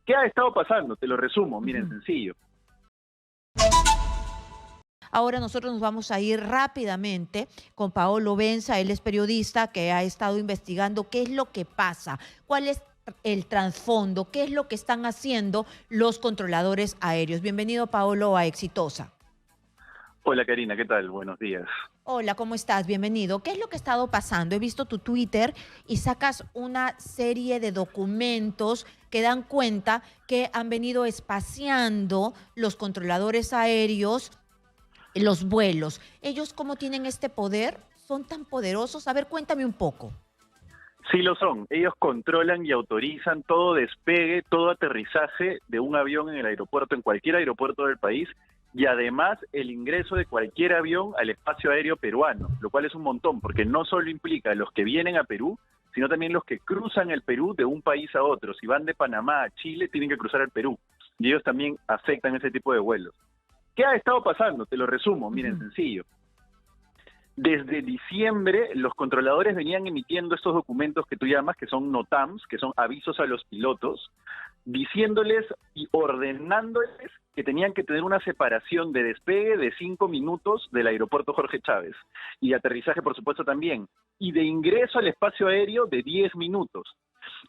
¿Qué ha estado pasando? Te lo resumo, miren, sencillo. Ahora nosotros nos vamos a ir rápidamente con Paolo Benza, él es periodista que ha estado investigando qué es lo que pasa, cuál es el trasfondo, qué es lo que están haciendo los controladores aéreos. Bienvenido, Paolo, a Exitosa. Hola Karina, ¿qué tal? Buenos días. Hola, ¿cómo estás? Bienvenido. ¿Qué es lo que ha estado pasando? He visto tu Twitter y sacas una serie de documentos que dan cuenta que han venido espaciando los controladores aéreos los vuelos. ¿Ellos cómo tienen este poder? ¿Son tan poderosos? A ver, cuéntame un poco. Sí lo son, ellos controlan y autorizan todo despegue, todo aterrizaje de un avión en el aeropuerto, en cualquier aeropuerto del país, y además el ingreso de cualquier avión al espacio aéreo peruano, lo cual es un montón, porque no solo implica los que vienen a Perú, sino también los que cruzan el Perú de un país a otro. Si van de Panamá a Chile, tienen que cruzar el Perú, y ellos también afectan ese tipo de vuelos. ¿Qué ha estado pasando? Te lo resumo, miren, sencillo. Desde diciembre, los controladores venían emitiendo estos documentos que tú llamas, que son NOTAMs, que son avisos a los pilotos, diciéndoles y ordenándoles que tenían que tener una separación de despegue de 5 minutos del aeropuerto Jorge Chávez, y de aterrizaje, por supuesto, también, y de ingreso al espacio aéreo de 10 minutos.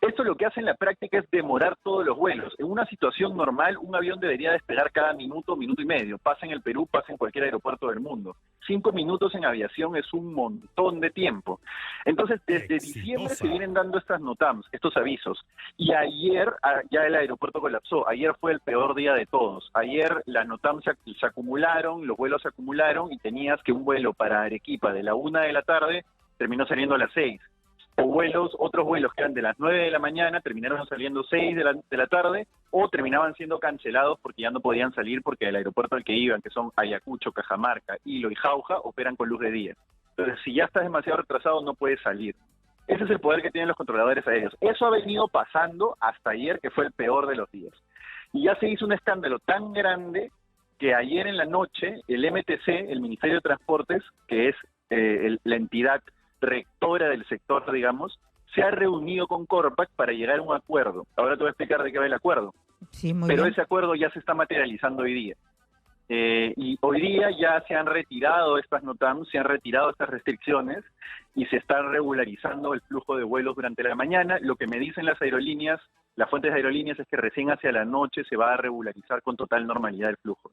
Esto lo que hace en la práctica es demorar todos los vuelos. En una situación normal, un avión debería despegar cada minuto, minuto y medio. Pasa en el Perú, pasa en cualquier aeropuerto del mundo. 5 minutos en aviación es un montón de tiempo. Entonces, desde diciembre se vienen dando estas NOTAMs, estos avisos. Y ayer ya el aeropuerto colapsó. Ayer fue el peor día de todos. Ayer las NOTAMs se acumularon, los vuelos se acumularon y tenías que un vuelo para Arequipa de la 1 de la tarde terminó saliendo a las 6. O otros vuelos que eran de las 9 de la mañana terminaron saliendo 6 de la tarde, o terminaban siendo cancelados porque ya no podían salir porque el aeropuerto al que iban, que son Ayacucho, Cajamarca, Hilo y Jauja, operan con luz de día. Entonces, si ya estás demasiado retrasado, no puedes salir. Ese es el poder que tienen los controladores aéreos. Eso ha venido pasando hasta ayer, que fue el peor de los días. Y ya se hizo un escándalo tan grande que ayer en la noche el MTC, el Ministerio de Transportes, que es la entidad rectora del sector, digamos, se ha reunido con Corpac para llegar a un acuerdo. Ahora te voy a explicar de qué va el acuerdo. Sí, muy Pero bien. ese acuerdo ya se está materializando hoy día. Y hoy día ya se han retirado estas NOTAMs, se han retirado estas restricciones y se está regularizando el flujo de vuelos durante la mañana. Lo que me dicen las aerolíneas, las fuentes de aerolíneas, es que recién hacia la noche se va a regularizar con total normalidad el flujo.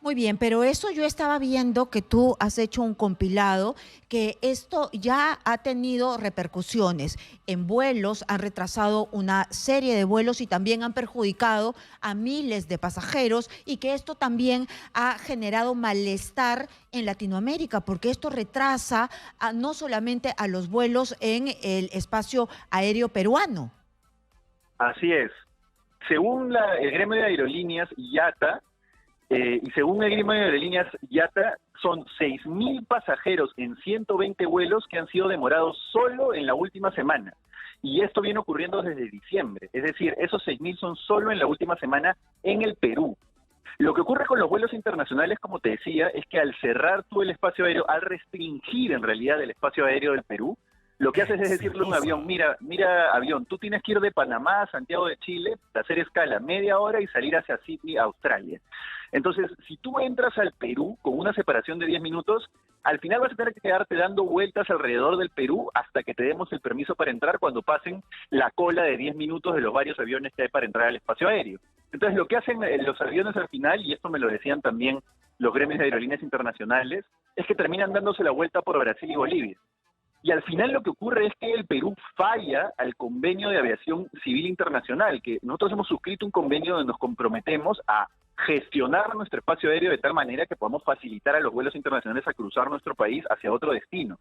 Muy bien, pero eso yo estaba viendo que tú has hecho un compilado, que esto ya ha tenido repercusiones en vuelos, han retrasado una serie de vuelos y también han perjudicado a miles de pasajeros, y que esto también ha generado malestar en Latinoamérica, porque esto retrasa no solamente a los vuelos en el espacio aéreo peruano. Así es. Según el gremio de aerolíneas IATA, y según el gremio de aerolíneas IATA, son 6.000 pasajeros en 120 vuelos que han sido demorados solo en la última semana. Y esto viene ocurriendo desde diciembre. Es decir, esos 6.000 son solo en la última semana en el Perú. Lo que ocurre con los vuelos internacionales, como te decía, es que al cerrar tú el espacio aéreo, al restringir en realidad el espacio aéreo del Perú, lo que haces es decirle a un avión, mira avión, tú tienes que ir de Panamá a Santiago de Chile, hacer escala media hora y salir hacia Sydney, Australia. Entonces, si tú entras al Perú con una separación de 10 minutos, al final vas a tener que quedarte dando vueltas alrededor del Perú hasta que te demos el permiso para entrar, cuando pasen la cola de 10 minutos de los varios aviones que hay para entrar al espacio aéreo. Entonces, lo que hacen los aviones al final, y esto me lo decían también los gremios de aerolíneas internacionales, es que terminan dándose la vuelta por Brasil y Bolivia. Y al final lo que ocurre es que el Perú falla al convenio de aviación civil internacional, que nosotros hemos suscrito un convenio donde nos comprometemos a gestionar nuestro espacio aéreo de tal manera que podamos facilitar a los vuelos internacionales a cruzar nuestro país hacia otro destino.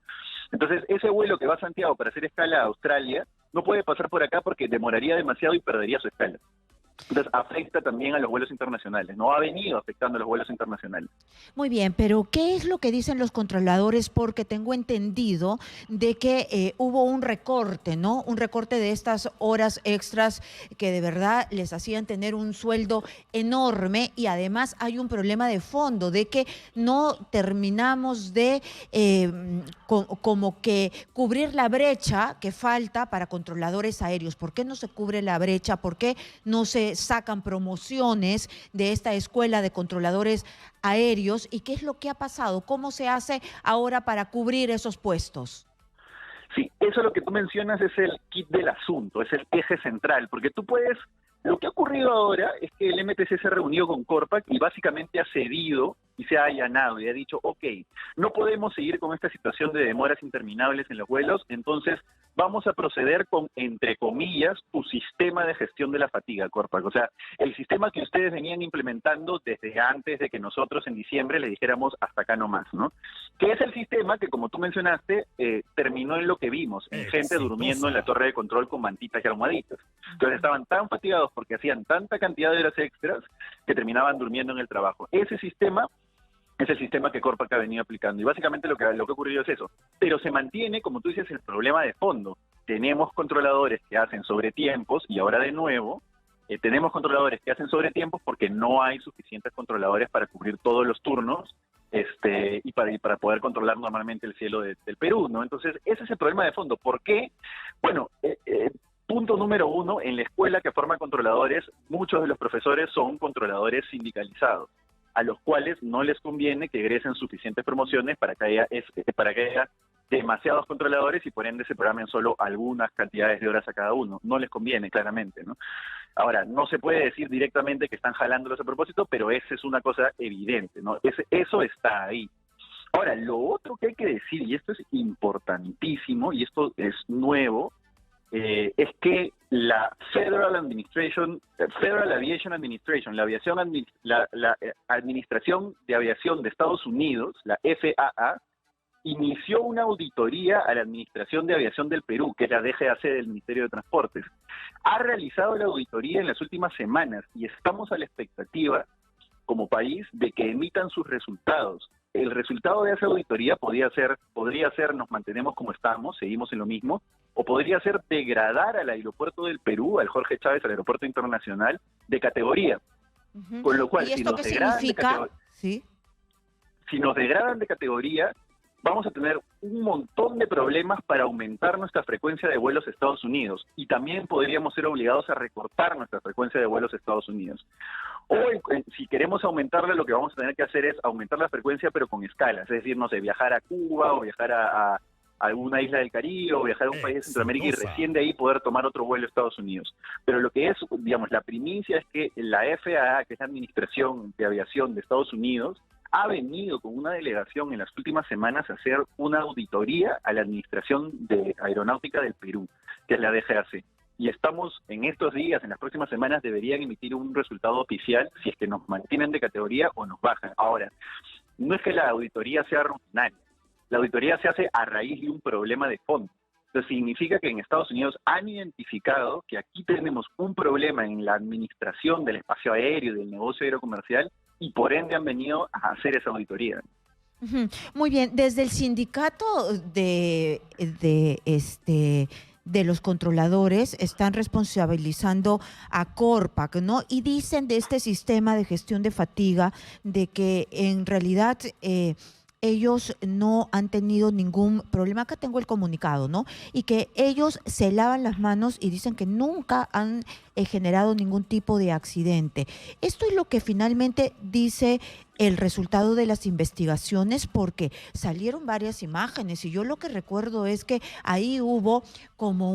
Entonces, ese vuelo que va a Santiago para hacer escala a Australia no puede pasar por acá porque demoraría demasiado y perdería su escala. Entonces, afecta también a los vuelos internacionales, no ha venido afectando a los vuelos internacionales. Muy bien, pero ¿qué es lo que dicen los controladores? Porque tengo entendido de que hubo un recorte, ¿no? Un recorte de estas horas extras que de verdad les hacían tener un sueldo enorme, y además hay un problema de fondo de que no terminamos de como que cubrir la brecha que falta para controladores aéreos. ¿Por qué no se cubre la brecha? ¿Por qué no se se sacan promociones de esta escuela de controladores aéreos y qué es lo que ha pasado, cómo se hace ahora para cubrir esos puestos. Sí, eso lo que tú mencionas es el kit del asunto, es el eje central, porque tú puedes, lo que ha ocurrido ahora es que el MTC se reunió con Corpac y básicamente ha cedido y se ha allanado y ha dicho, ok, no podemos seguir con esta situación de demoras interminables en los vuelos, entonces vamos a proceder con, entre comillas, tu sistema de gestión de la fatiga, Corpac. O sea, el sistema que ustedes venían implementando desde antes de que nosotros en diciembre le dijéramos hasta acá nomás, ¿no? Que es el sistema que, como tú mencionaste, terminó en lo que vimos, en gente durmiendo en la torre de control con mantitas y almohaditas. Entonces estaban tan fatigados porque hacían tanta cantidad de horas extras que terminaban durmiendo en el trabajo. Ese sistema es el sistema que Corpac ha venido aplicando. Y básicamente lo que ha ocurrido es eso. Pero se mantiene, como tú dices, el problema de fondo. Tenemos controladores que hacen sobretiempos y ahora de nuevo tenemos controladores que hacen sobretiempos porque no hay suficientes controladores para cubrir todos los turnos y para poder controlar normalmente el cielo del Perú, ¿no? Entonces, ese es el problema de fondo. ¿Por qué? Bueno, punto número uno, en la escuela que forma controladores, muchos de los profesores son controladores sindicalizados, a los cuales no les conviene que egresen suficientes promociones para que haya demasiados controladores y por ende se programen solo algunas cantidades de horas a cada uno. No les conviene, claramente, ¿no? Ahora, no se puede decir directamente que están jalándolos a propósito, pero esa es una cosa evidente, ¿no? Eso está ahí. Ahora, lo otro que hay que decir, y esto es importantísimo, y esto es nuevo, es que la Federal Aviation Administration, la Administración de Aviación de Estados Unidos, la FAA, inició una auditoría a la Administración de Aviación del Perú, que es la DGAC del Ministerio de Transportes. Ha realizado la auditoría en las últimas semanas y estamos a la expectativa, como país, de que emitan sus resultados. El resultado de esa auditoría podría ser nos mantenemos como estamos, seguimos en lo mismo, o podría ser degradar al aeropuerto del Perú, al Jorge Chávez, al aeropuerto internacional, de categoría. Con lo cual, ¿Y esto qué significa? Si nos degradan de categoría, vamos a tener un montón de problemas para aumentar nuestra frecuencia de vuelos a Estados Unidos y también podríamos ser obligados a recortar nuestra frecuencia de vuelos a Estados Unidos. O si queremos aumentarla, lo que vamos a tener que hacer es aumentar la frecuencia pero con escalas, es decir, no sé, viajar a Cuba o viajar a alguna isla del Caribe o viajar a un país de Centroamérica y recién de ahí poder tomar otro vuelo a Estados Unidos. Pero lo que es, digamos, la primicia es que la FAA, que es la Administración de Aviación de Estados Unidos, ha venido con una delegación en las últimas semanas a hacer una auditoría a la Administración de Aeronáutica del Perú, que es la DGAC. Y estamos en estos días, en las próximas semanas, deberían emitir un resultado oficial si es que nos mantienen de categoría o nos bajan. Ahora, no es que la auditoría sea rutinaria. La auditoría se hace a raíz de un problema de fondo. Entonces significa que en Estados Unidos han identificado que aquí tenemos un problema en la administración del espacio aéreo y del negocio aerocomercial y por ende han venido a hacer esa auditoría. Muy bien, desde el sindicato de los controladores están responsabilizando a Corpac, ¿no? Y dicen de este sistema de gestión de fatiga de que en realidad ellos no han tenido ningún problema. Acá tengo el comunicado, ¿no? Y que ellos se lavan las manos y dicen que nunca han generado ningún tipo de accidente. Esto es lo que finalmente dice el resultado de las investigaciones, porque salieron varias imágenes y yo lo que recuerdo es que ahí hubo como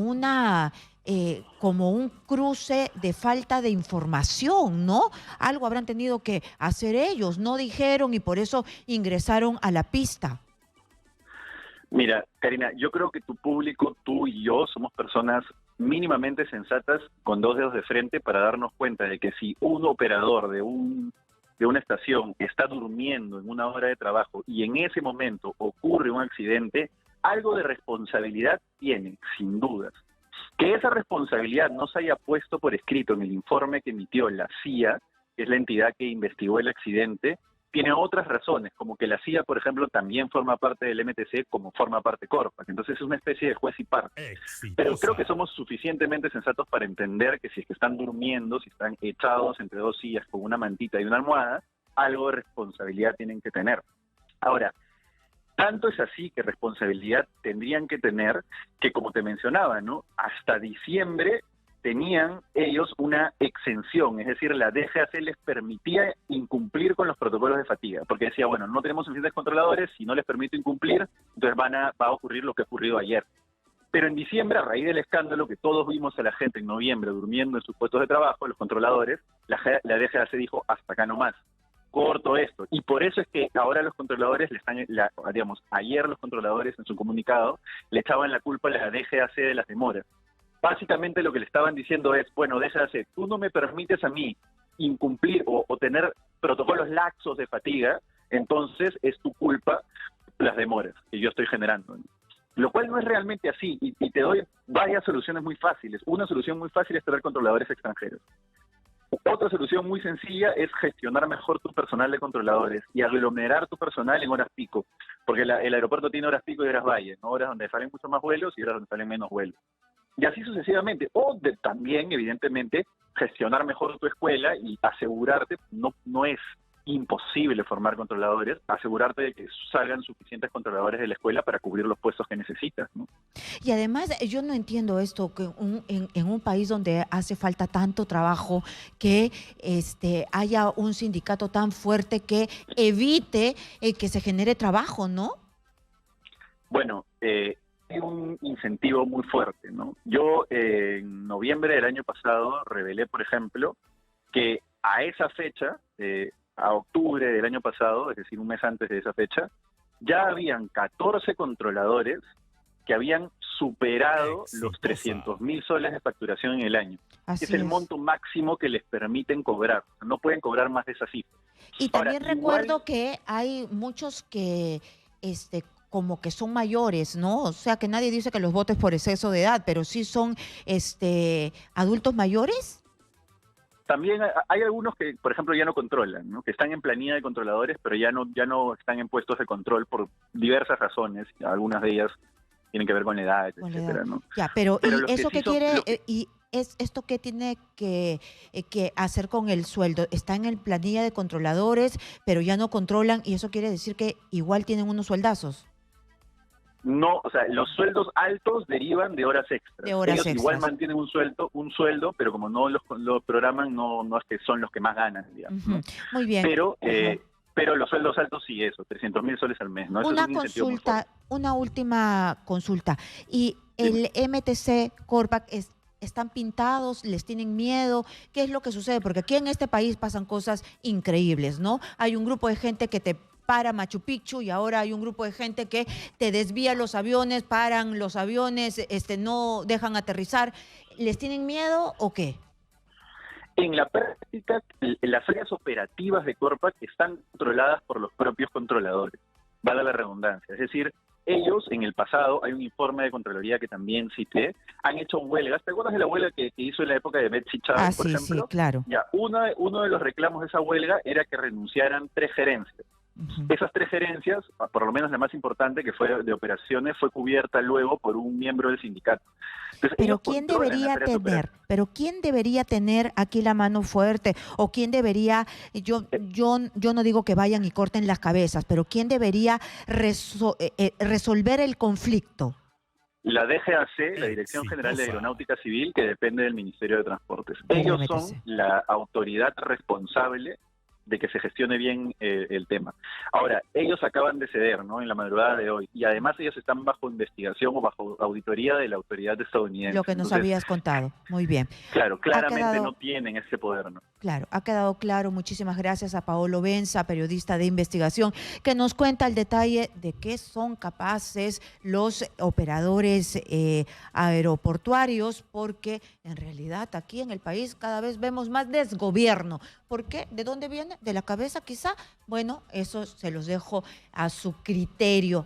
como un cruce de falta de información, ¿no? Algo habrán tenido que hacer ellos, no dijeron y por eso ingresaron a la pista. Mira, Karina, yo creo que tu público, tú y yo, somos personas mínimamente sensatas con dos dedos de frente para darnos cuenta de que si un operador de una estación está durmiendo en una hora de trabajo y en ese momento ocurre un accidente, algo de responsabilidad tiene, sin dudas. Que esa responsabilidad no se haya puesto por escrito en el informe que emitió la CIA, que es la entidad que investigó el accidente, tiene otras razones, como que la CIA, por ejemplo, también forma parte del MTC como forma parte Corpac. Entonces es una especie de juez y parte. Pero creo que somos suficientemente sensatos para entender que si es que están durmiendo, si están echados entre dos sillas con una mantita y una almohada, algo de responsabilidad tienen que tener. Ahora, tanto es así que responsabilidad tendrían que tener que, como te mencionaba, ¿no? Hasta diciembre tenían ellos una exención, es decir, la DGAC les permitía incumplir con los protocolos de fatiga, porque decía, bueno, no tenemos suficientes controladores, si no les permito incumplir, entonces va a ocurrir lo que ha ocurrido ayer. Pero en diciembre, a raíz del escándalo que todos vimos a la gente en noviembre durmiendo en sus puestos de trabajo, los controladores, la DGAC dijo, hasta acá nomás, corto esto. Y por eso es que ahora los controladores ayer los controladores en su comunicado le echaban la culpa a la DGAC de las demoras. Básicamente lo que le estaban diciendo es, bueno, DGAC, tú no me permites a mí incumplir o tener protocolos laxos de fatiga, entonces es tu culpa las demoras que yo estoy generando, ¿no? Lo cual no es realmente así, y te doy varias soluciones muy fáciles. Una solución muy fácil es traer controladores extranjeros. Otra solución muy sencilla es gestionar mejor tu personal de controladores y aglomerar tu personal en horas pico, porque el aeropuerto tiene horas pico y horas valle, ¿no? Horas donde salen mucho más vuelos y horas donde salen menos vuelos. Y así sucesivamente. O también, evidentemente, gestionar mejor tu escuela y asegurarte, no es imposible formar controladores, asegurarte de que salgan suficientes controladores de la escuela para cubrir los puestos que necesitas, ¿no? Y además, yo no entiendo esto, que en un país donde hace falta tanto trabajo, que haya un sindicato tan fuerte que evite que se genere trabajo, ¿no? Bueno, hay un incentivo muy fuerte, ¿no? Yo en noviembre del año pasado revelé, por ejemplo, que a esa fecha, a octubre del año pasado, es decir, un mes antes de esa fecha, ya habían 14 controladores que habían superado los 300.000 soles de facturación en el año. Así es el es. monto máximo que les permiten cobrar. No pueden cobrar más de esa cifra. Y también recuerdo que hay muchos que como que son mayores, ¿no? O sea, que nadie dice que los votes por exceso de edad, pero sí son adultos mayores. También hay algunos que, por ejemplo, ya no controlan, ¿no? Que están en planilla de controladores, pero ya no están en puestos de control por diversas razones. Algunas de ellas tienen que ver con la edad, etcétera, ¿no? Ya, pero ¿y eso qué quiere? ¿Y esto qué tiene que hacer con el sueldo? Están en planilla de controladores, pero ya no controlan, y eso quiere decir que igual tienen unos sueldazos. No, o sea, los sueldos altos derivan de horas extras. De horas Ellos extras. igual mantienen un sueldo, pero como no lo programan, no es que son los que más ganan, digamos, ¿no? Muy bien. Pero los sueldos altos sí, eso, 300.000 soles al mes, ¿no? Eso Una es un incentivo muy fuerte. una última consulta. ¿Y el MTC Corpac están pintados, les tienen miedo? ¿Qué es lo que sucede? Porque aquí en este país pasan cosas increíbles, ¿no? Hay un grupo de gente que te para Machu Picchu y ahora hay un grupo de gente que te desvía los aviones, paran los aviones, no dejan aterrizar. ¿Les tienen miedo o qué? En la práctica, las áreas operativas de Corpac están controladas por los propios controladores, vale la redundancia. Es decir, ellos en el pasado, hay un informe de Contraloría que también cité, han hecho huelgas. ¿Te acuerdas de la huelga que hizo en la época de Betsy Chávez, por ejemplo? Sí, claro. Ya, uno de los reclamos de esa huelga era que renunciaran 3 gerencias. Esas 3 gerencias, por lo menos la más importante, que fue de operaciones, fue cubierta luego por un miembro del sindicato. Entonces, pero ¿quién debería tener aquí la mano fuerte? O quién debería, yo no digo que vayan y corten las cabezas, pero quién debería resolver el conflicto? La DGAC, la Dirección General de Aeronáutica Civil, que depende del Ministerio de Transportes. Ellos son la autoridad responsable de que se gestione bien el tema. Ahora, ellos acaban de ceder, ¿no?, en la madrugada de hoy, y además ellos están bajo investigación o bajo auditoría de la autoridad estadounidense. Lo que nos habías contado. Muy bien. Claro, claramente no tienen ese poder, ¿no? Claro, ha quedado claro. Muchísimas gracias a Paolo Benza, periodista de investigación, que nos cuenta el detalle de qué son capaces los operadores aeroportuarios, porque en realidad aquí en el país cada vez vemos más desgobierno. ¿Por qué? ¿De dónde viene? ¿De la cabeza quizá? Bueno, eso se los dejo a su criterio.